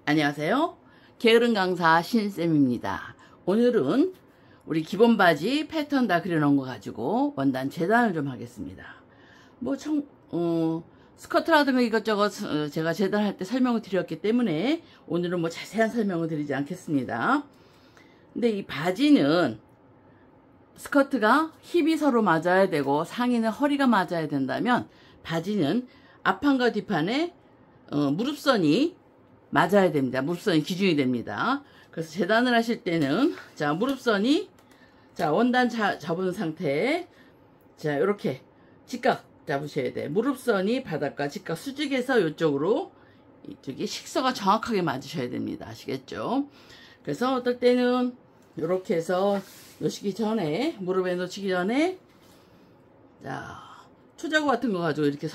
안녕하세요. 게으른 강사 신쌤입니다. 오늘은 우리 기본 바지 패턴 다 그려놓은 거 가지고 원단 재단을 좀 하겠습니다. 스커트라든가 이것저것 제가 재단할 때 설명을 드렸기 때문에 오늘은 자세한 설명을 드리지 않겠습니다. 근데 이 바지는 스커트가 힙이 서로 맞아야 되고 상의는 허리가 맞아야 된다면 바지는 앞판과 뒷판에 무릎선이 맞아야 됩니다. 무릎선이 기준이 됩니다. 그래서 재단을 하실 때는 자 무릎선이 원단 접은 상태에 이렇게 직각 잡으셔야 돼요. 무릎선이 바닥과 직각 수직에서 이쪽으로 이쪽이 식서가 정확하게 맞으셔야 됩니다. 아시겠죠? 그래서 어떨 때는 이렇게 해서 놓으시기 전에 무릎에 놓치기 전에 초자구 같은 거 가지고 이렇게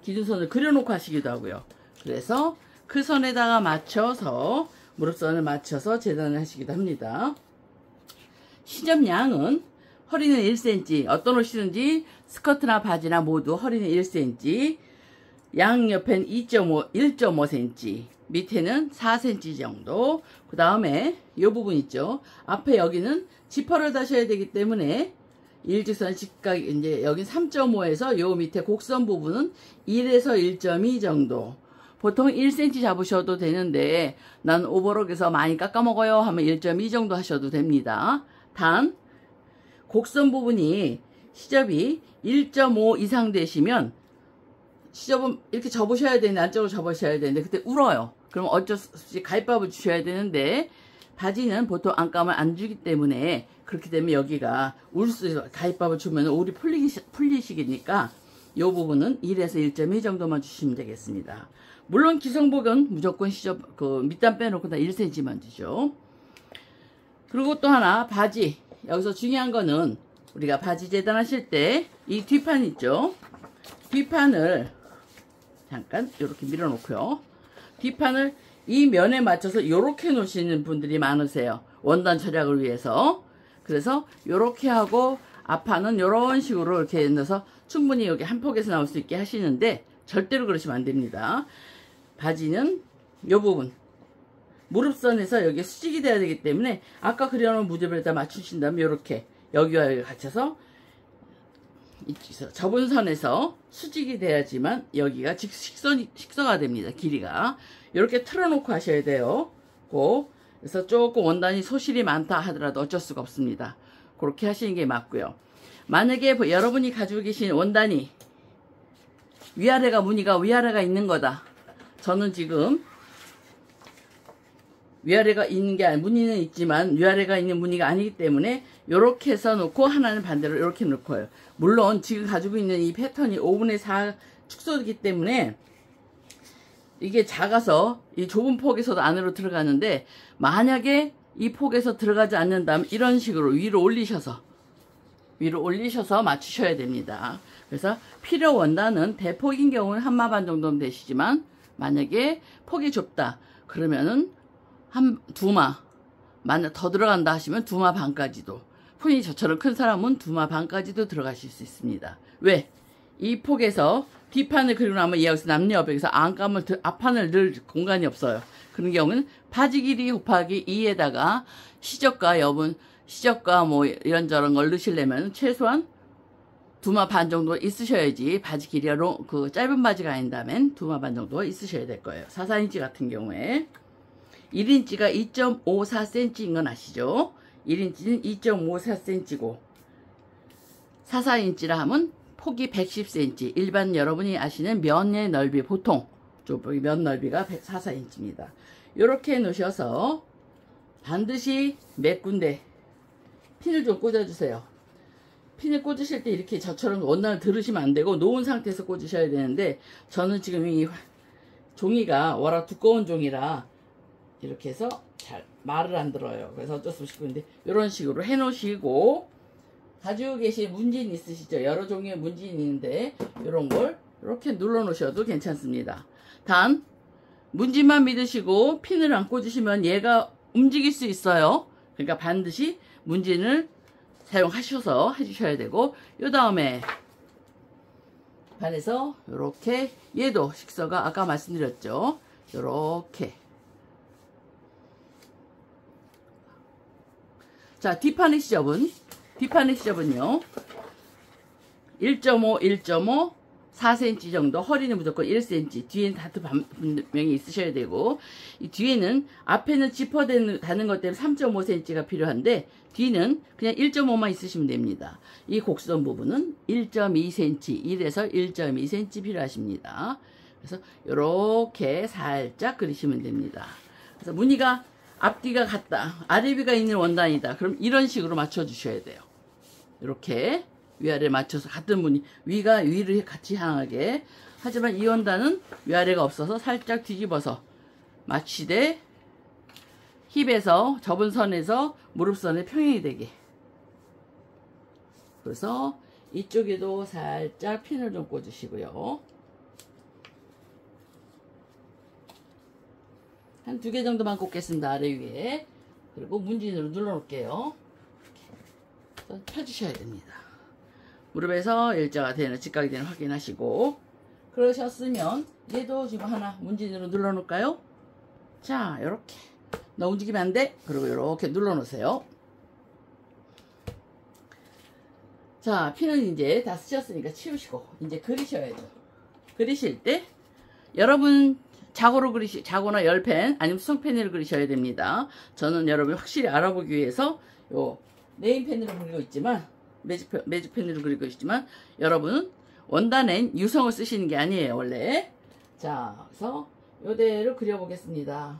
기준선을 그려놓고 하시기도 하고요. 그래서 그 선에다가 맞춰서 무릎선을 맞춰서 재단을 하시기도 합니다. 시접량은 허리는 1cm, 어떤 옷이든지 스커트나 바지나 모두 허리는 1cm, 양옆엔 1.5cm, 밑에는 4cm 정도. 그 다음에 이 부분 있죠. 앞에 여기는 지퍼를 다셔야 되기 때문에 일직선 직각, 이제 여기 3.5에서 요 밑에 곡선 부분은 1에서 1.2 정도. 보통 1cm 잡으셔도 되는데 난 오버록에서 많이 깎아먹어요 하면 1.2 정도 하셔도 됩니다. 단 곡선 부분이 시접이 1.5 이상 되시면 시접은 이렇게 접으셔야 되는데 안쪽으로 접으셔야 되는데 그때 울어요. 그럼 어쩔 수 없이 가위밥을 주셔야 되는데 바지는 보통 안감을 안 주기 때문에 그렇게 되면 여기가 가위밥을 주면 울이 풀리시니까 이 부분은 1에서 1.2 정도만 주시면 되겠습니다. 물론 기성복은 무조건 시접 밑단 빼놓고 다 1cm만 주죠. 그리고 또 하나 바지, 여기서 중요한 거는 우리가 바지 재단하실 때 이 뒷판 있죠. 뒷판을 잠깐 이렇게 밀어 놓고요. 뒷판을 이 면에 맞춰서 이렇게 놓으시는 분들이 많으세요. 원단 절약을 위해서. 그래서 이렇게 하고 앞판은 이런 식으로 이렇게 넣어서 충분히 여기 한 폭에서 나올 수 있게 하시는데 절대로 그러시면 안 됩니다. 바지는 이 부분 무릎선에서 여기 수직이 돼야 되기 때문에 아까 그려놓은 무릎에다 맞추신 다음에 이렇게 여기와 여기 갖춰서 접은 선에서 수직이 돼야지만 여기가 식서가 됩니다. 길이가 이렇게 틀어놓고 하셔야 돼요. 그래서 조금 원단이 소실이 많다 하더라도 어쩔 수가 없습니다. 그렇게 하시는 게 맞고요. 만약에 여러분이 가지고 계신 원단이 위아래가 있는 거다. 저는 지금 위아래가 있는 게 무늬는 있지만 위아래가 있는 무늬가 아니기 때문에 이렇게 해서 놓고 하나는 반대로 이렇게 놓고요. 물론 지금 가지고 있는 이 패턴이 5분의 4 축소이기 때문에 이게 작아서 이 좁은 폭에서도 안으로 들어가는데 만약에 이 폭에서 들어가지 않는다면 이런 식으로 위로 올리셔서 맞추셔야 됩니다. 그래서 필요 원단은 대폭인 경우는 한마 반 정도면 되시지만 만약에 폭이 좁다 그러면은 두마 만약 더 들어간다 하시면 두마 반까지도, 폰이 저처럼 큰 사람은 두마 반까지도 들어가실 수 있습니다. 왜? 이 폭에서 뒷판을 그리고 나면 여기서 남녀 여백에서 안감을 앞판을 넣을 공간이 없어요. 그런 경우는 바지 길이 곱하기 2에다가 시접과 이런저런 걸 넣으시려면 최소한 두마 반 정도 있으셔야지. 바지 길이가 짧은 바지가 아닌다면 두마 반 정도 있으셔야 될 거예요. 4인치 같은 경우에 1인치가 2.54cm인 건 아시죠? 1인치는 2.54cm고 4인치라 하면 폭이 110cm. 일반 여러분이 아시는 면의 넓이, 보통 면 넓이가 4인치입니다. 이렇게 놓으셔서 반드시 몇 군데 핀을 좀 꽂아주세요. 핀을 꽂으실 때 이렇게 저처럼 원단을 들으시면 안 되고 놓은 상태에서 꽂으셔야 되는데 저는 지금 이 종이가 워낙 두꺼운 종이라 이렇게 해서 잘 말을 안 들어요. 그래서 어쩔 수 없이 근데 이런 식으로 해 놓으시고 가지고 계신 문진 있으시죠? 여러 종류의 문진이 있는데 이런 걸 이렇게 눌러 놓으셔도 괜찮습니다. 단 문진만 믿으시고 핀을 안 꽂으시면 얘가 움직일 수 있어요. 그러니까 반드시 문진을 사용하셔서 해주셔야 되고 요 다음에 반에서 이렇게 얘도 식서가 아까 말씀드렸죠. 이렇게 자, 뒷판의 시접은요 1.5, 1.5, 4cm 정도, 허리는 무조건 1cm, 뒤에는 다트 분명히 있으셔야 되고, 이 뒤에는 앞에는 지퍼 다는 것 때문에 3.5cm가 필요한데 뒤는 그냥 1.5만 있으시면 됩니다. 이 곡선 부분은 1.2cm, 1에서 1.2cm 필요하십니다. 그래서 이렇게 살짝 그리시면 됩니다. 그래서 무늬가 앞뒤가 같다, 아래위가 있는 원단이다, 그럼 이런 식으로 맞춰 주셔야 돼요. 이렇게 위아래 맞춰서 같은 무늬, 위가 위를 같이 향하게. 하지만 이 원단은 위아래가 없어서 살짝 뒤집어서 마치되 힙에서 접은 선에서 무릎선에 평행이 되게. 그래서 이쪽에도 살짝 핀을 좀 꽂으시고요. 한 2개 정도만 꽂겠습니다. 아래 위에. 그리고 문진으로 눌러 놓을게요. 펴주셔야 됩니다. 무릎에서 일자가 되는, 직각이 되는 확인하시고. 그러셨으면 얘도 지금 하나 문진으로 눌러 놓을까요? 자, 요렇게 너무 움직이면 안 돼. 그리고 요렇게 눌러 놓으세요. 자, 핀은 이제 다 쓰셨으니까 치우시고 이제 그리셔야죠. 그리실 때 여러분 자고나 열펜 아니면 수성펜으로 그리셔야 됩니다. 저는 여러분이 확실히 알아보기 위해서 요 네임펜으로 그리고 있지만, 매직펜으로 그리고 있지만, 여러분은 원단엔 유성을 쓰시는 게 아니에요, 원래. 자, 그래서 요대로 그려보겠습니다.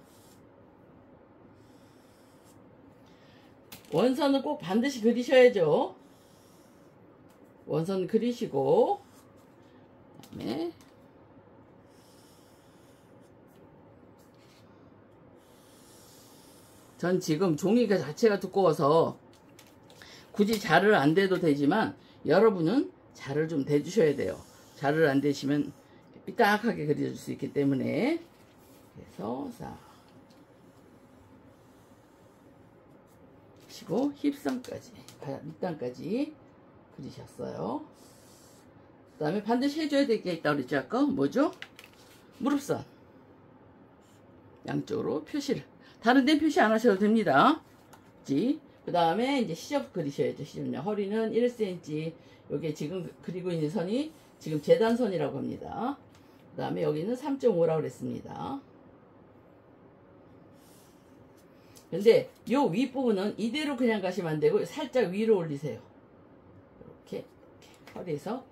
원선은 꼭 반드시 그리셔야죠. 원선 그리시고, 그다음에 전 지금 종이가 자체가 두꺼워서 굳이 자를 안 대도 되지만 여러분은 자를 좀 대주셔야 돼요. 자를 안 대시면 삐딱하게 그려줄 수 있기 때문에. 그래서 자, 치고 힙선까지, 밑단까지 그리셨어요. 그 다음에 반드시 해줘야 될 게 있다고 그랬죠 아까? 뭐죠? 무릎선 양쪽으로 표시를, 다른 데는 표시 안 하셔도 됩니다. 그 다음에 이제 시접 그리셔야죠. 시접요. 허리는 1cm, 여기 지금 그리고 있는 선이 지금 재단선이라고 합니다. 그 다음에 여기는 3.5라고 그랬습니다. 근데 요 윗부분은 이대로 그냥 가시면 안 되고 살짝 위로 올리세요. 이렇게 허리에서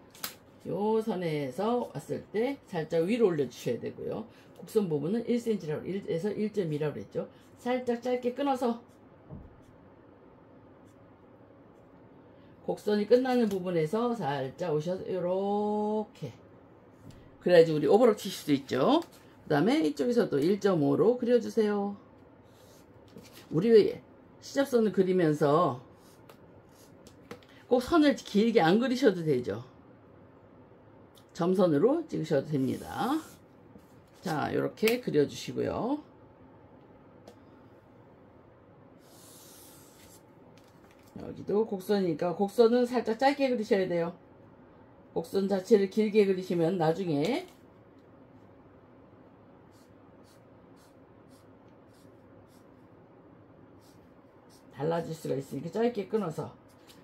요 선에서 왔을 때 살짝 위로 올려주셔야 되고요. 곡선 부분은 1cm라고, 1에서 1.2라고 그랬죠. 살짝 짧게 끊어서 곡선이 끝나는 부분에서 살짝 오셔서 요렇게, 그래야지 우리 오버럭 치실 수 있죠. 그 다음에 이쪽에서도 1.5로 그려주세요. 우리 왜 시접선을 그리면서 꼭 선을 길게 안 그리셔도 되죠. 점선으로 찍으셔도 됩니다. 자, 요렇게 그려주시고요. 여기도 곡선이니까 곡선은 살짝 짧게 그리셔야 돼요. 곡선 자체를 길게 그리시면 나중에 달라질 수가 있으니까 짧게 끊어서.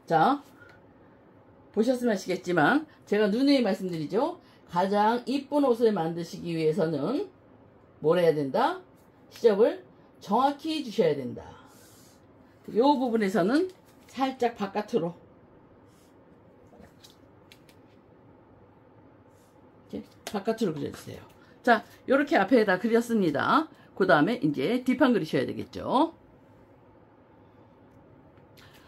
자, 보셨으면 아시겠지만 제가 누누이 말씀드리죠. 가장 이쁜 옷을 만드시기 위해서는 뭘 해야 된다? 시접을 정확히 주셔야 된다. 이 부분에서는 살짝 바깥으로 이렇게 바깥으로 그려주세요. 자, 이렇게 앞에다 그렸습니다. 그 다음에 이제 뒷판 그리셔야 되겠죠.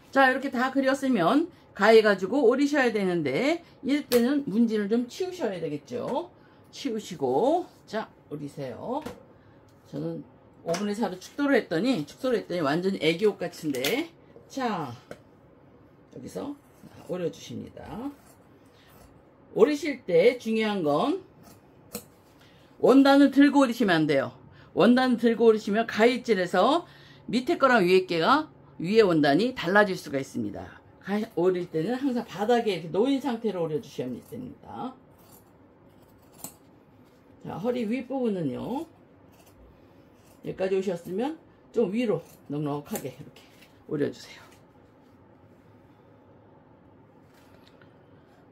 자, 이렇게 다 그렸으면 가해가지고 오리셔야 되는데 이럴 때는 문진을 좀 치우셔야 되겠죠. 치우시고, 자, 오리세요. 저는 5분의 4로 축소를 했더니 완전히 애기옷 같은데, 자, 여기서 오려주십니다. 오리실 때 중요한 건 원단을 들고 오리시면 안 돼요. 원단을 들고 오리시면 가위질에서 밑에 거랑 위에 게가, 위에 원단이 달라질 수가 있습니다. 오릴 때는 항상 바닥에 이렇게 놓인 상태로 오려주셔야 됩니다. 자, 허리 윗부분은요, 여기까지 오셨으면 좀 위로 넉넉하게 이렇게 오려주세요.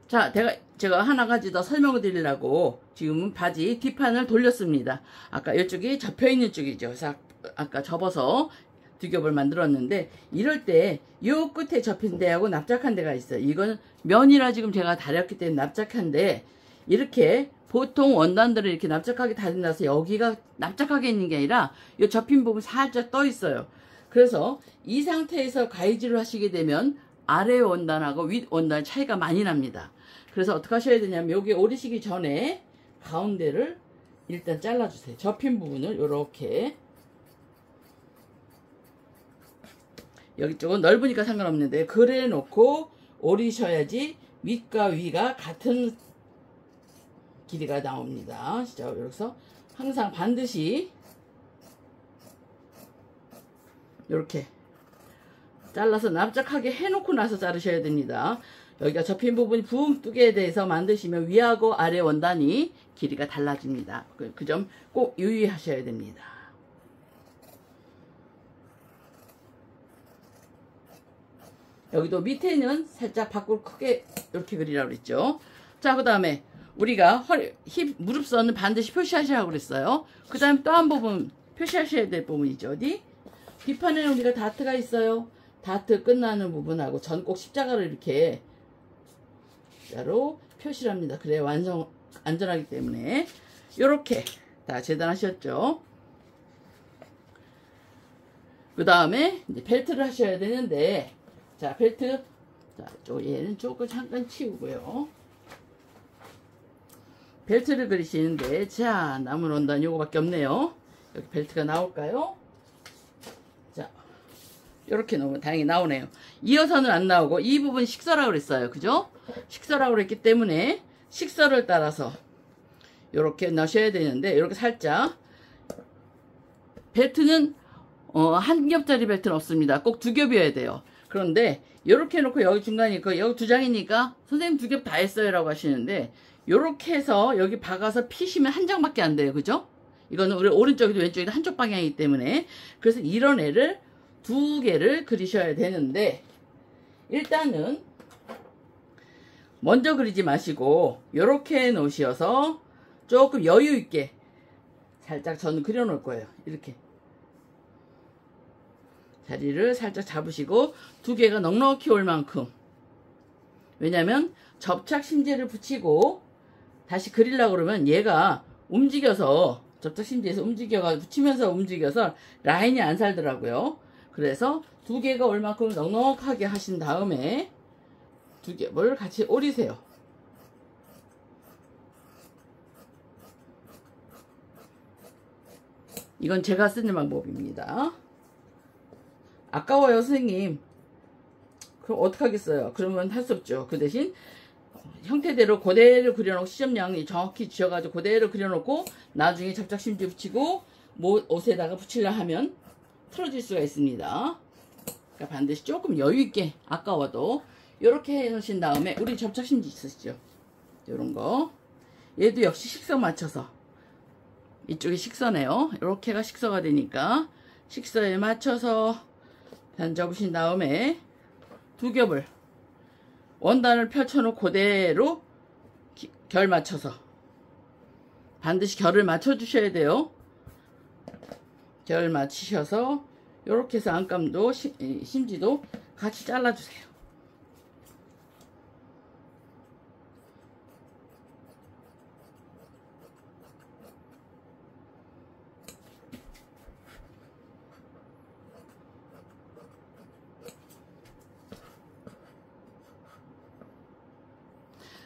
자, 제가 하나 가지 더 설명을 드리려고 지금은 바지 뒷판을 돌렸습니다. 아까 이쪽이 접혀있는 쪽이죠. 그래서 아까 접어서 두 겹을 만들었는데, 이럴 때 요 끝에 접힌 데하고 납작한 데가 있어요. 이건 면이라 지금 제가 다렸기 때문에 납작한데, 이렇게 보통 원단들을 이렇게 납작하게 다린다서 여기가 납작하게 있는 게 아니라 이 접힌 부분 살짝 떠 있어요. 그래서 이 상태에서 가위질을 하시게 되면 아래 원단하고 윗 원단 차이가 많이 납니다. 그래서 어떻게 하셔야 되냐면, 여기 오리시기 전에 가운데를 일단 잘라주세요. 접힌 부분을 이렇게, 여기 쪽은 넓으니까 상관없는데 그래 놓고 오리셔야지 윗과 위가 같은 길이가 나옵니다. 자, 여기서 항상 반드시 이렇게 잘라서 납작하게 해놓고 나서 자르셔야 됩니다. 여기가 접힌 부분이 붕 뜨게 돼서 만드시면 위하고 아래 원단이 길이가 달라집니다. 그 점 꼭 유의하셔야 됩니다. 여기도 밑에는 살짝 밖으로 크게 이렇게 그리라고 그랬죠. 자, 그 다음에 우리가 힙, 무릎선은 반드시 표시하셔야 그랬어요. 그 다음에 또 한 부분 표시하셔야 될 부분이죠. 어디? 뒷판에는 우리가 다트가 있어요. 다트 끝나는 부분하고 전 꼭 십자가를 이렇게 자로 표시를 합니다. 그래야 완성 안전하기 때문에. 이렇게 다 재단하셨죠. 그 다음에 이제 벨트를 하셔야 되는데, 자, 벨트, 자, 얘는 조금 잠깐 치우고요. 벨트를 그리시는데, 자, 남은 원단 요거밖에 없네요. 여기 벨트가 나올까요? 자, 요렇게 넣으면 다행히 나오네요. 이어서는 안 나오고, 이 부분 식서라고 그랬어요. 그죠? 식서라고 그랬기 때문에, 식서를 따라서 요렇게 넣으셔야 되는데, 요렇게 살짝, 벨트는, 한 겹짜리 벨트는 없습니다. 꼭 두 겹이어야 돼요. 그런데 요렇게 해놓고 여기 중간에 있고 여기 두 장이니까 선생님 두 겹 다 했어요 라고 하시는데, 요렇게 해서 여기 박아서 피시면 한 장밖에 안 돼요. 그죠? 이거는 우리 오른쪽이도 왼쪽이도 한쪽 방향이기 때문에. 그래서 이런 애를 두 개를 그리셔야 되는데, 일단은 먼저 그리지 마시고 요렇게 놓으셔서 조금 여유 있게 살짝 저는 그려 놓을 거예요. 이렇게 자리를 살짝 잡으시고 두 개가 넉넉히 올 만큼, 왜냐면 접착 심지를 붙이고 다시 그리려고 그러면 얘가 움직여서, 접착 심지에서 붙이면서 움직여서 라인이 안 살더라고요. 그래서 두 개가 올 만큼 넉넉하게 하신 다음에 두 겹을 같이 오리세요. 이건 제가 쓰는 방법입니다. 아까워요 선생님. 그럼 어떡하겠어요. 그러면 할 수 없죠. 그 대신 형태대로 그대로 그려놓고, 시접량이 정확히 지어가지고 그대로 그려놓고 나중에 접착심지 붙이고 옷에다가 붙이려 하면 틀어질 수가 있습니다. 그러니까 반드시 조금 여유있게, 아까워도 이렇게 해놓으신 다음에, 우리 접착심지 있으시죠? 요런거 얘도 역시 식서 맞춰서, 이쪽이 식서네요. 이렇게가 식서가 되니까 식서에 맞춰서 단 접으신 다음에 두 겹을 원단을 펼쳐놓고 그대로 결 맞춰서, 반드시 결을 맞춰 주셔야 돼요. 결 맞추셔서 이렇게 해서 안감도 심지도 같이 잘라 주세요.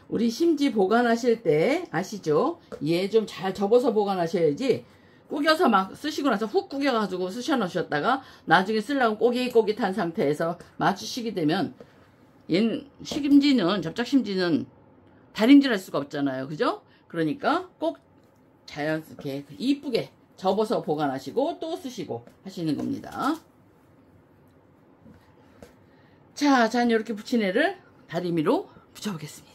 우리 심지 보관하실 때 아시죠? 얘 좀 잘 접어서 보관하셔야지, 구겨서 막 쓰시고 나서 훅 구겨가지고 쓰셔 놓으셨다가 나중에 쓰려고 꼬깃꼬깃한 상태에서 맞추시게 되면, 얘는 심지는, 접착 심지는 다림질할 수가 없잖아요. 그죠? 그러니까 꼭 자연스럽게 이쁘게 접어서 보관하시고 또 쓰시고 하시는 겁니다. 자, 이렇게 붙인 애를 다리미로 붙여보겠습니다.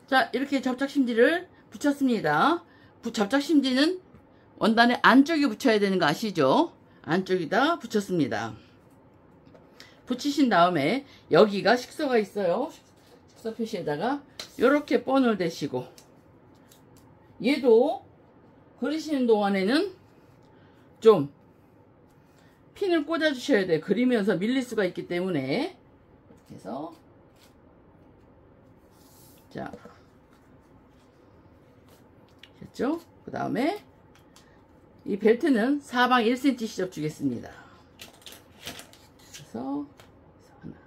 자, 이렇게 접착심지를 붙였습니다. 접착심지는 원단의 안쪽에 붙여야 되는 거 아시죠? 안쪽에다 붙였습니다. 붙이신 다음에 여기가 식서가 있어요. 식서 표시에다가 이렇게 본을 대시고, 얘도 그리시는 동안에는 좀 핀을 꽂아 주셔야 돼요. 그리면서 밀릴 수가 있기 때문에. 이렇게 해서 자, 됐죠? 그 다음에 이 벨트는 사방 1cm 시접 주겠습니다. 그래서 하나,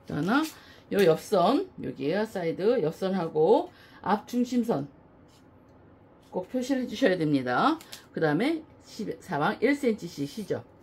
하나, 요 옆선, 여기 에어사이드 옆선하고 앞 중심선 꼭 표시를 해주셔야 됩니다. 그 다음에 사방 1cm씩 시접.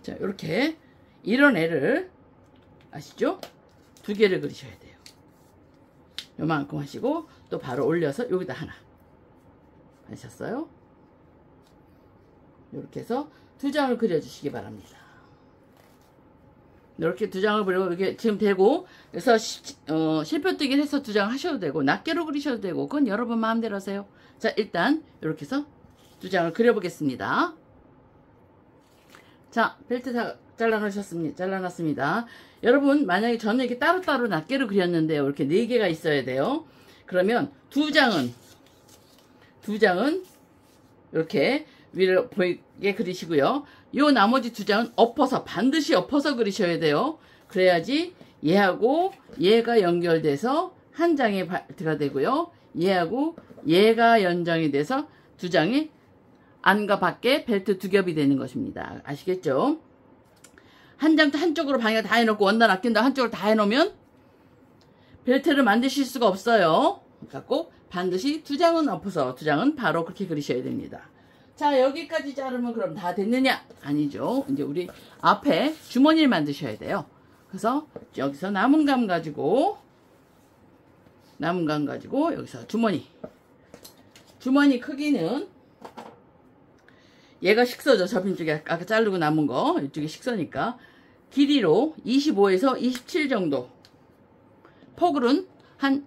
자, 이렇게 이런 애를 아시죠? 두 개를 그리셔야 돼요. 요만큼 하시고 또 바로 올려서 여기다 하나 하셨어요. 이렇게 해서 두 장을 그려주시기 바랍니다. 이렇게 두 장을 그리고 이렇게 지금 되고, 그래서 실표뜨기를 해서 두 장 하셔도 되고 낱개로 그리셔도 되고, 그건 여러분 마음대로 하세요. 자, 일단 이렇게 해서 두 장을 그려보겠습니다. 자, 벨트 다 잘라놨습니다. 여러분, 만약에 저는 이렇게 따로따로 낱개로 그렸는데요. 이렇게 4개가 있어야 돼요. 그러면 두 장은 이렇게 위를 보이게 그리시고요. 요 나머지 두 장은 반드시 엎어서 그리셔야 돼요. 그래야지 얘하고 얘가 연결돼서 한 장의 벨트가 되고요. 얘하고 얘가 연장이 돼서 두 장이 안과 밖에 벨트 두 겹이 되는 것입니다. 아시겠죠? 한 장 한쪽으로 방향 다 해놓고 원단 아낀다 한쪽으로 다 해놓으면 벨트를 만드실 수가 없어요. 그러니까 꼭 반드시 두 장은 엎어서 두 장은 바로 그렇게 그리셔야 됩니다. 자, 여기까지 자르면 그럼 다 됐느냐? 아니죠. 이제 우리 앞에 주머니를 만드셔야 돼요. 그래서 여기서 남은 감 가지고 여기서 주머니 크기는 얘가 식서죠. 접힌 쪽에 아까 자르고 남은 거 이쪽이 식서니까 길이로 25에서 27 정도, 폭은 한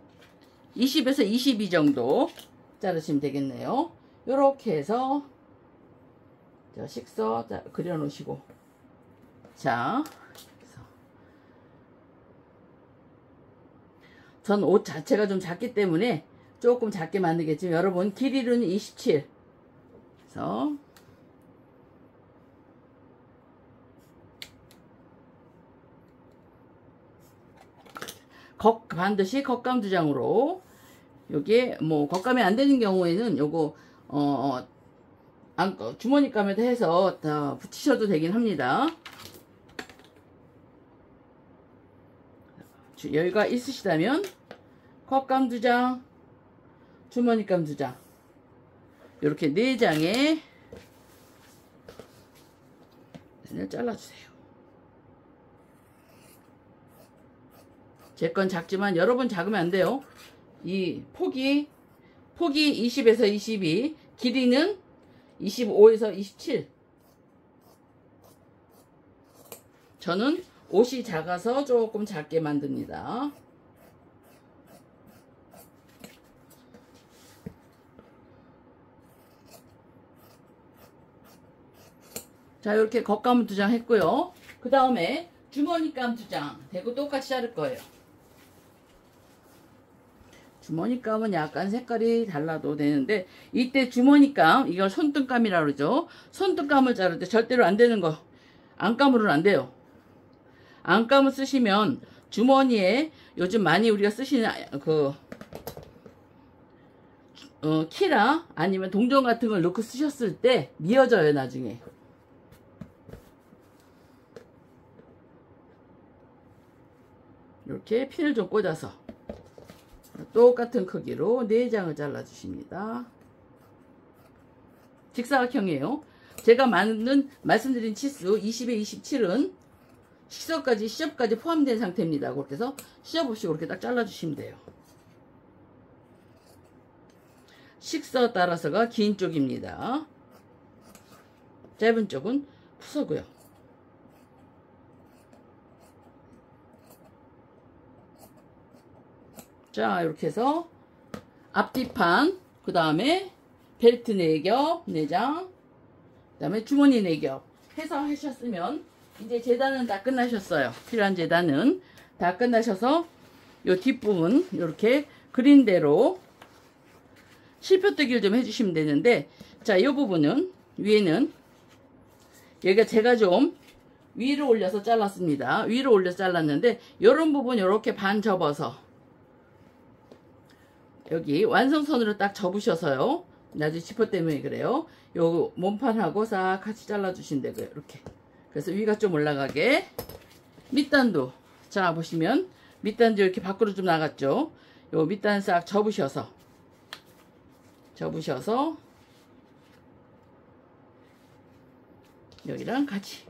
20에서 22 정도 자르시면 되겠네요. 요렇게 해서 식서 그려 놓으시고, 자, 전 옷 자체가 좀 작기 때문에 조금 작게 만들겠지만 여러분 길이는 27. 그래서 반드시 겉감 두 장으로, 여기에 뭐 겉감이 안 되는 경우에는 요거 주머니 감에다 해서 다 붙이셔도 되긴 합니다. 여유가 있으시다면 겉감 두 장, 주머니 감 두 장, 이렇게 4장에 잘라주세요. 제 건 작지만 여러분 작으면 안 돼요. 이 폭이 20에서 22, 길이는 25에서 27. 저는 옷이 작아서 조금 작게 만듭니다. 자, 이렇게 겉감은 2장 했고요. 그 다음에 주머니감 2장 대고 똑같이 자를 거예요. 주머니감은 약간 색깔이 달라도 되는데, 이때 주머니감, 이걸 손등감이라고 그러죠. 손등감을 자를 때 절대로 안 되는 거, 안감으로는 안 돼요. 안감을 쓰시면 주머니에 요즘 많이 우리가 쓰시는 키랑 아니면 동전 같은 걸 넣고 쓰셨을 때 미어져요, 나중에. 이렇게 핀을 좀 꽂아서 똑같은 크기로 4장을 잘라 주십니다. 직사각형이에요. 제가 말씀드린 치수 20에 27은 시접까지 포함된 상태입니다. 그렇게 해서 시접 없이 그렇게 딱 잘라주시면 돼요. 식서 따라서가 긴 쪽입니다. 짧은 쪽은 푸서고요. 자, 이렇게 해서 앞뒤판, 그 다음에 벨트 4겹, 4장, 그 다음에 주머니 4겹 해서 하셨으면 이제 재단은 다 끝나셨어요. 필요한 재단은 다 끝나셔서 요 뒷부분 이렇게 그린 대로 실표뜨기를 좀 해주시면 되는데, 자, 이 부분은 위에는 여기가 제가 좀 위로 올려서 잘랐습니다. 위로 올려서 잘랐는데 요런 부분 이렇게 반 접어서 여기 완성선으로 딱 접으셔서요. 나중에 지퍼 때문에 그래요. 요 몸판하고 싹 같이 잘라주시면 되고요. 이렇게. 그래서 위가 좀 올라가게. 밑단도. 자, 보시면 밑단도 이렇게 밖으로 좀 나갔죠. 요 밑단 싹 접으셔서 여기랑 같이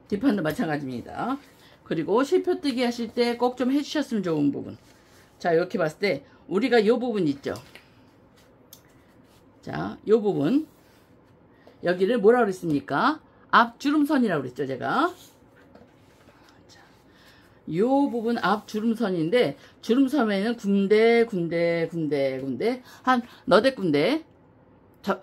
뒷판도 마찬가지입니다. 그리고 실표뜨기 하실 때 꼭 좀 해주셨으면 좋은 부분. 자, 이렇게 봤을 때 우리가 요 부분 있죠. 자, 요 부분 여기를 뭐라 그랬습니까? 앞 주름선이라고 그랬죠, 제가. 자, 요 부분 앞 주름선인데 주름선에는 군데 한 너댓 군데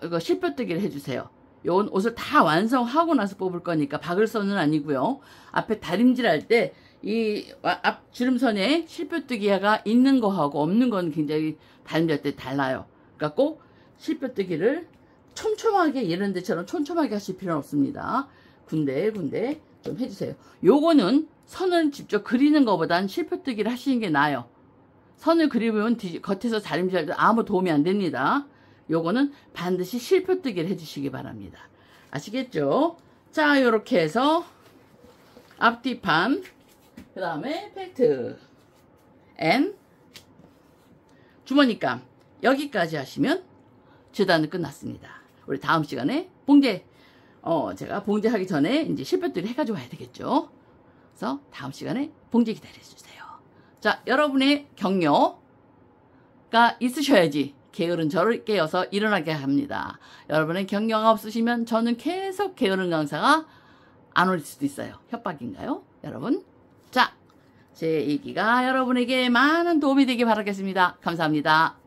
이거 실표뜨기를 해주세요. 요건 옷을 다 완성하고 나서 뽑을 거니까 박을선은 아니고요. 앞에 다림질 할 때 이 앞 주름선에 실표뜨기가 있는 거하고 없는 건 굉장히 다림질 할 때 달라요. 그러니까 꼭 실표뜨기를 촘촘하게 이런 데처럼 촘촘하게 하실 필요는 없습니다. 군데 좀 해주세요. 요거는 선을 직접 그리는 것보단 실표뜨기를 하시는 게 나아요. 선을 그리면 겉에서 다림질 할 때 아무 도움이 안 됩니다. 요거는 반드시 실표뜨기를 해주시기 바랍니다. 아시겠죠? 자, 요렇게 해서 앞뒤판, 그 다음에 벨트, 앤 주머니감 여기까지 하시면 재단은 끝났습니다. 우리 다음 시간에 봉제, 제가 봉제하기 전에 이제 실표뜨기 해가지고 와야 되겠죠? 그래서 다음 시간에 봉제 기다려주세요. 자, 여러분의 격려가 있으셔야지 게으른 저를 깨어서 일어나게 합니다. 여러분의 격려가 없으시면 저는 계속 게으른 강사가 안 올 수도 있어요. 협박인가요? 여러분? 자, 제 얘기가 여러분에게 많은 도움이 되길 바라겠습니다. 감사합니다.